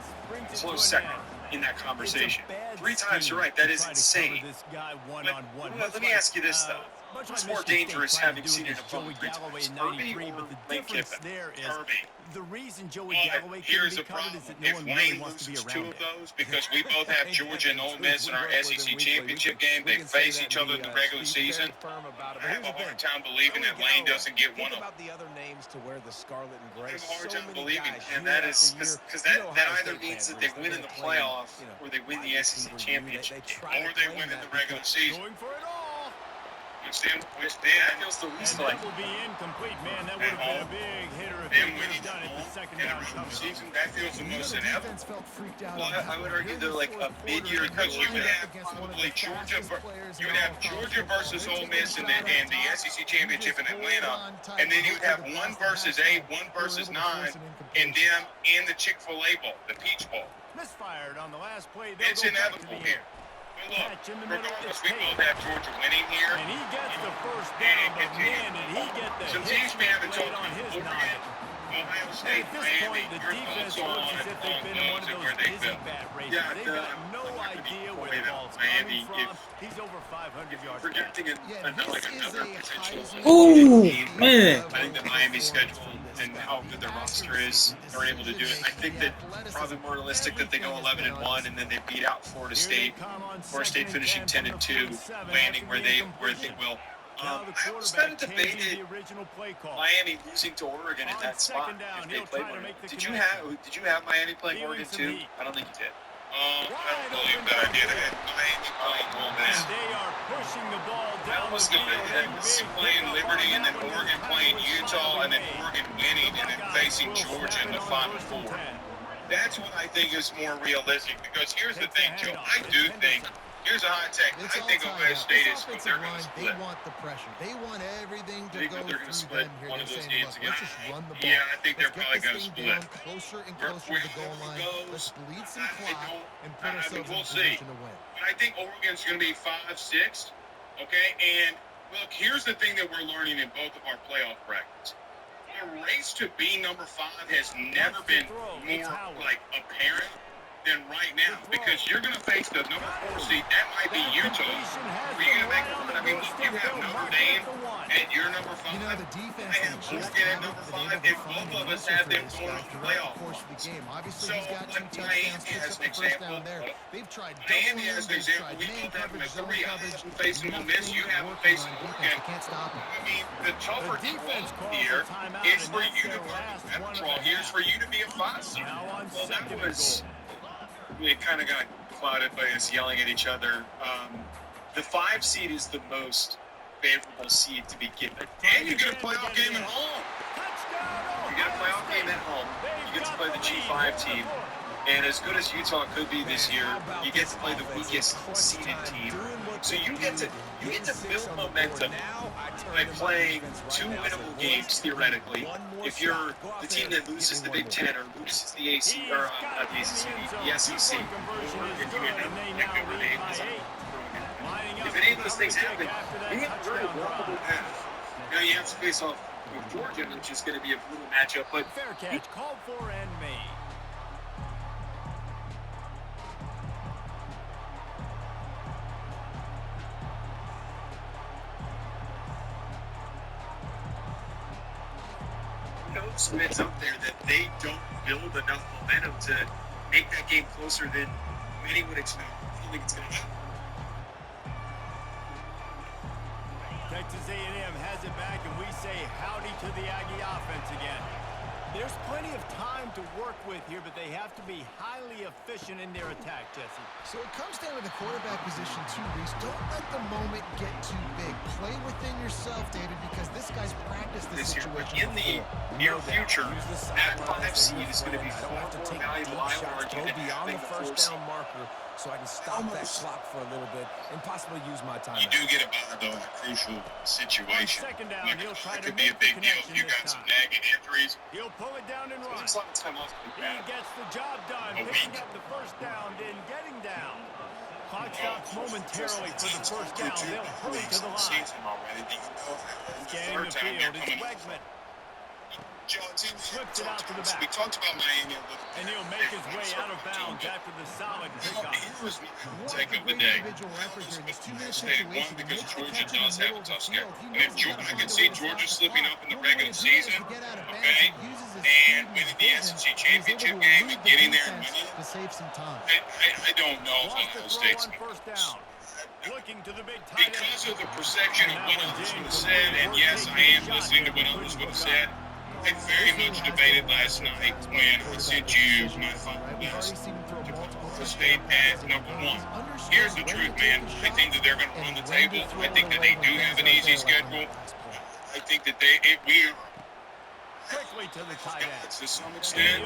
close second in that conversation. 3 times, you're right, that is insane. But let me ask you this, though. What's more dangerous, having seen an opponent 3 times, Irby or Lane Kiffin? Irby. The reason Joey Well, Galloway here's couldn't the be covered is problem. that no If one really Lane wants to be loses around 2 of him. those, because we both have Georgia and Ole Miss in our SEC championship game, they face each other in the regular season. I have a hard time believing that Lane doesn't get one of them. the other names to wear the scarlet and gray. I have a hard So time many believing, guys, and year that is after year, because you know that Ohio either State means fans, that they they're win in gonna the play, playoff you know, or they win the wide SEC receiver championship unit. They game, try to or they claim win in that the regular because- season. Going for it all. Which That feels the And least that like will be incomplete. Man, that would have been a big hitter if them they would winning have done it the home second in the down regular coverage. season, that feels the most inevitable. felt freaked out. Well, I would argue they're like a mid-year Because you would have against one of probably the Georgia, fastest players you in would all have of college Georgia football. versus They're Ole taking Miss in the the SEC championship in Atlanta, and then you would have 1 versus 8, 1 versus 9, and them in the Chick-fil-A Bowl, the Peach Bowl. Misfired on the last play. They'll It's go back to inevitable the here. air. But look, Catch in the middle, regardless, it's we Tate. both have Georgia winning here. And he gets the first And down, it but man, continues. did he get the Some hit teams may have a laid total on his Oregon, noggin. Ohio And State, at this Miami, point, the your defense thoughts looks as if they've been in one of and those where they busy fell. bat races. Yeah, They've got no idea where the ball's Miami, coming from. He's over 500 yards back. Projecting Yeah, another this is potential a Heisman Ooh, team man. I think the Miami schedule and how good their roster is, they're able to do it. I think that probably more realistic that they go 11-1 and then they beat out Florida State. Florida State finishing 10-2, landing where they will. I was kind of debated Miami losing to Oregon in that spot if they played one. Did you have Miami playing Oregon too? I don't think you did. I don't believe that I did. I had Miami playing Ole Miss. I almost got it. USC playing Liberty, and then Oregon playing Utah, and then Oregon winning, and then facing Georgia in the Final Four. That's what I think is more realistic, because here's the thing, Joe. I do think, here's a hot take. I think Ohio State is, they're going to split. They want the pressure. They want everything to go they're going to through split them here. one of They're those saying, games look, again. let's just run the ball. Yeah, I think they're Let's probably get going to this thing split. down closer and closer to the goal line. Let's bleed some clock and put ourselves in position to win. But I think Oregon's going to be 5-6, okay? And, look, here's the thing that we're learning in both of our playoff brackets. The race to be number 5 has never been more, apparent than right now, because you're going to face the number 4 seed. That might be Utah. Are you going to make a run? I mean, you have Notre Dame at your number 5. You know, the defense I have Oregon at number 5, and both of us have them going to the playoff. Obviously, he's got 2 touchdowns, Miami picks has up an the first example. down there. They've tried Miami double, has an they've example. tried We man both have them at coverage, 3. zone I coverage. haven't faced Ole Miss. You Nothing haven't working faced on defense. Oregon. They can't stop him. I mean, the tougher draw here is for you to here's for you to be a 5 seed. Well, that was, it kind of got clouded by us yelling at each other. The 5 seed is the most favorable seed to be given. And you get a playoff game at home. You get a playoff game at home. You get to play the G5 team. And as good as Utah could be this year, you get to play the weakest seeded team. So you get to build momentum by playing 2 winnable games theoretically. If you're the team that loses the Big Ten or loses the AC or not the ACC, the SEC, or if you end up like Notre Dame, if any of those things happen, you have a very walkable path. Now you have to face off with Georgia, which is going to be a brutal matchup. But fair catch called for and made. it's up there that they don't build enough momentum to make that game closer than many would expect. I don't think it's going to happen. Texas A&M has it back, and we say howdy to the Aggie offense again. There's plenty of time to work with here, but they have to be highly efficient in their attack, Jesse. So it comes down to the quarterback position too, Reese. Don't let the moment get too big. Play within yourself, David, because this guy's practiced this situation in the near future. That 5 seed is going to be far more valuable, I would argue, than beyond having the the 4 first seed. down marker, so I can stop that clock for a little bit and possibly use my time. You do get a bye, though, in a crucial situation. Like, it could be a big deal if you got some nagging injuries. He'll pull it down and run. It's a lot of time off. He gets the job done, picking up the first down, then getting down. Clock stops momentarily for the first down. They'll hurry to the line. Scanning the field, it's Wegman. Flips it out to the back. We talked about Miami a little bit. And he'll make his way out of bounds after the solid pickup. Here was my take of the day. One, because Georgia does have a tough schedule. And if I could see Georgia slipping up in the regular season, okay, and winning the SEC championship game and getting there and winning, I don't know if Ohio State's Looking to the big tight end. because of the perception of what others would have said, and yes, I am listening to what others would have said. I very much debated last night when I sent you my phone list to Ohio State at number 1. Here's the truth, man. I think that they're going to run the table. I think that they do have an easy schedule. I think that we are Quickly to the tight end. to some extent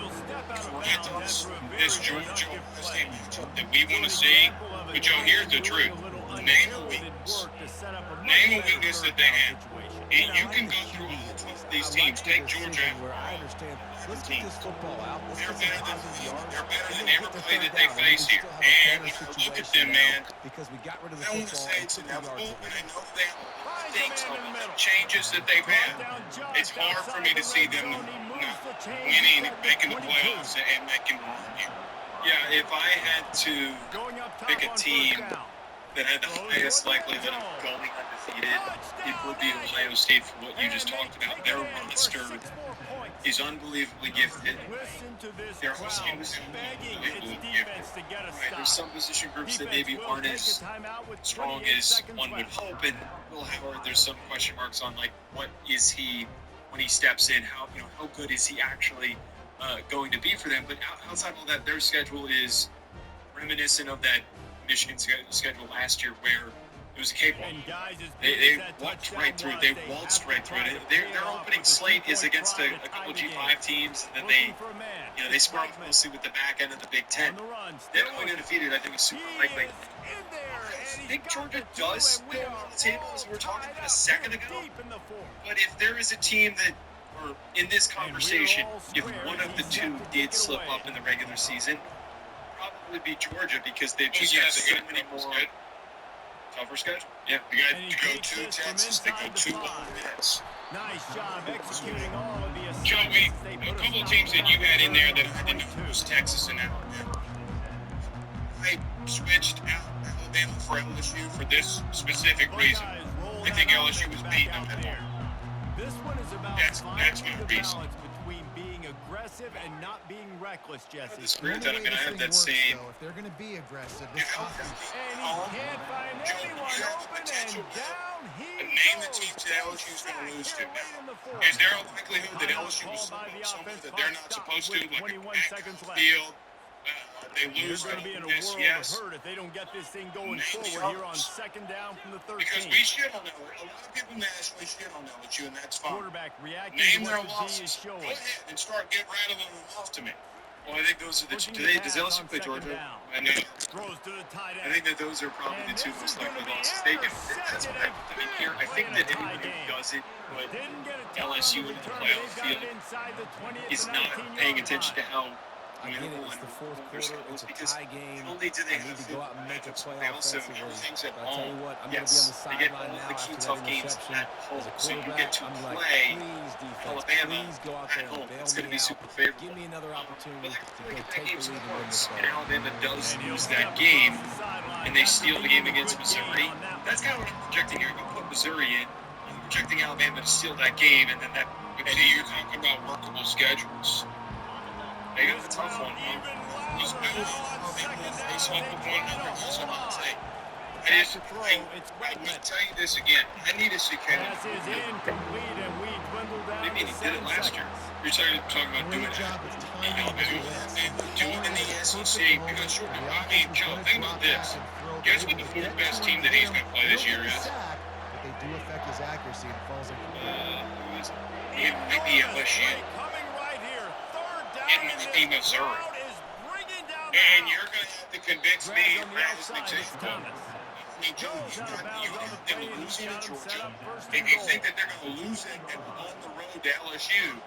grant us this Georgia Ohio State matchup that we want to see. But Joe, here's the truth. Name a weakness. Name a weakness that they have. And you can go through all these teams. Take Georgia. They're better than everybody that they face here. And when I look at them, man, I want to say it's inevitable, and I know they have things of the changes that they've had. It's hard for me to see them not winning, making the playoffs, and making a run here. Yeah, if I had to pick a team that had the highest likelihood of going undefeated, it would be Ohio State for what you just talked about. Their roster is unbelievably gifted. Listen to this They're crowd also begging unbelievably its gifted. defense to get a Right, there's stop. some position groups that Defense maybe will aren't take a as timeout with strong 28 as seconds one would left. hope, and Will Howard, there's some question marks on like what is he when he steps in, how good is he actually going to be for them. But outside of all that, their schedule is reminiscent of that Michigan schedule last year where it was a cakewalk. And guys, as They big as that walked touchdown right through it. was, They they waltzed have right to through try it. to Their pay it off opening with a slate is 2-point against try a to tie couple the game. G5 teams, and then Looking for a man. they square off Blackman mostly with the back end of the Big Ten. on the run. They're Still going undefeated. I think is super he likely. is in there, I and he's think got Georgia the two, does and we go are on the table, as we were all talking tied about a up second here ago. deep in the fourth. But if there is a team that, or in this conversation, if one of the two did slip up in the regular season, probably be Georgia because they've just got so many more tougher schedule. Yeah, You got And he to go takes to this from Texas. They go inside the to five. Yes. Nice job executing all of the Joey, assignments. They a put couple stop teams to that you had in there that I didn't 22. know was Texas and Alabama. I switched out Alabama for LSU for this specific reason. Buckeyes roll I think that LSU offense was back beating out them at there. This one is about That's finding my the reason. balance between being aggressive and not being reckless, Jesse. Disagree with The that. I only mean, I way have this that thing same. works, though, if they're going to be aggressive, this Yeah. offense. And he can't find anyone open, and down he name the goes. teams that LSU's going to lose to. Here late in the fourth. Is there a likelihood that Timeout LSU called will by the somehow somewhere offense. that they're not Clock supposed to, stopped with like 21 a seconds left. field? They They're lose going to be in a this, world yes. of hurt if they don't get this thing going Name the forward here on others. second down from the Because 13. we shit on LSU. A lot of people nationally shit on LSU, and that's fine. Quarterback reacting Name to their what the D is losses. Go showing. ahead and start getting rattling them off to me. Well, I think those are the two. Does LSU play Georgia? I know. Throws to the tight I end. think that those are probably the And two this is most likely gonna be losses. That's what I intercepted. mean here. I think that anyone who doesn't put Didn't get a ton LSU on into the return, playoff but they've got field it inside the 20th is to not 19 paying yard attention to line. how I get it. winnable It's the fourth and quarter. their It's a because tie game. not only do they I need have to go out and make a play they also offensively. have things at But I tell you home. what, I'm Yes, going they to be get on the all sideline now the key after tough that games interception. at home, As a so you quarterback, get to I'm like, play please, defense, Alabama please go out at there and home. bail It's going to me be out. super favorable. Give me another But opportunity like, to look go at that take game the so lead and win close, this and game. Alabama does And he'll lose step that game, across the sideline. and they Has to steal be the game a against good gain Missouri. on that That's one. kind of what I'm projecting here. You put Missouri in, I'm projecting Alabama to steal that game, and then that. But see, you're talking about workable schedules. They got a tough one. Even These louder people, now on they second down. face off They with try one to another. That's hold what I'm on. saying. Back to throw. It's I Blackman. will tell you this again. I need to see Kevin. Pass is incomplete, and we dwindle down Maybe to he did it 7 last year. seconds. You're talking about doing Great that. job of In timing Alabama, this. and do it in the SEC because sure, The I offense mean, is Joe, gonna think drop about this. back and throw. Guess They're what the able to fourth get best to team him, that he's hit going him. to play this They'll year get is? the sack, but they do affect his accuracy and falls Who is it? It might be Enormous LSU. play coming right here. Third down, It and might be this Missouri. crowd is bringing down the And house. you're going to have to convince me Grabs on the that is an outside, it's example. Thomas. I mean, Joe, Goes out of bounds on the they play, will and lose he's it got at him set Georgia. up first If and you goal. think that they're going to lose it on the road to LSU,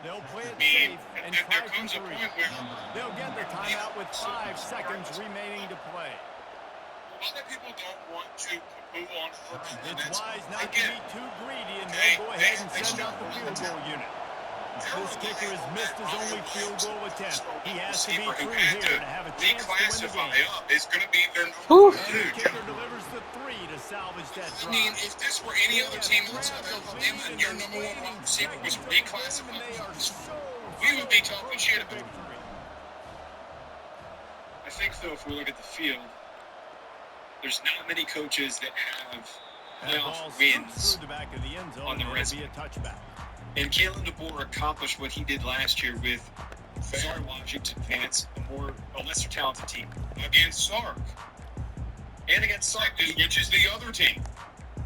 They'll play I it mean, safe and there try for comes a 3. point where They'll get the timeout with 5 seconds remaining to play. a lot of people don't want to move on. And It's that's, wise I not to get be it. too greedy, and Okay, they'll go ahead and they send out the start field goal unit. This kicker has missed his only field goal attempt. He has to be Receiver who true had here to have a chance to win the reclassify game. up is going to be their Whew. number And the two. kicker delivers the 3 to salvage that I drive. mean, if this were any other team outside of Alabama and your number one wide receiver was reclassified, we would be talking shit about it. I think, though, if we look at the field, there's not many coaches that have playoff wins. Through the back of the end zone, on the and it'll resume. be a touchback. And Kalen DeBoer accomplished what he did last year with Sorry Washington fans, a lesser talented team. Against Sark, And against Sark. which is the other team.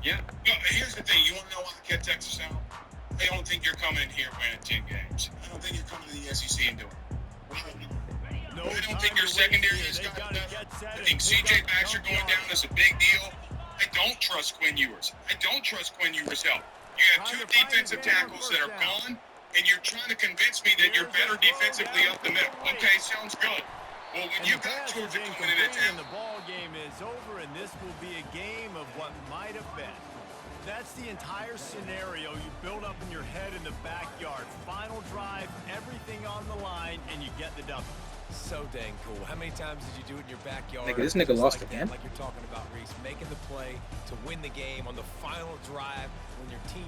Yeah. No, here's the thing. You want to know why I kept Texas out? They don't think you're coming in here winning 10 games. I don't think you're coming to the SEC and doing it. No I don't time think to your waste secondary here. has They've gotten gotta better. get set I and think pick C.J. up Baxter jump going down yards. is a big deal. I don't trust Quinn Ewers. I don't trust Quinn Ewers' help. You have Trying two to find defensive a game on tackles that are first down. gone, and you're trying to convince me that you're Here's better a throw defensively down up the to middle. the right. Okay, sounds good. Well, when And you the got pass is Georgia coming incomplete, into and town, the ball game is over, and this will be a game of what might have been. That's the entire scenario you build up in your head in the backyard. Final drive, everything on the line, and you get the W. So dang cool. How many times did you do it in your backyard? Nigga, this nigga Just lost like that, again. Like you're talking about, Reese, making the play to win the game on the final drive when your team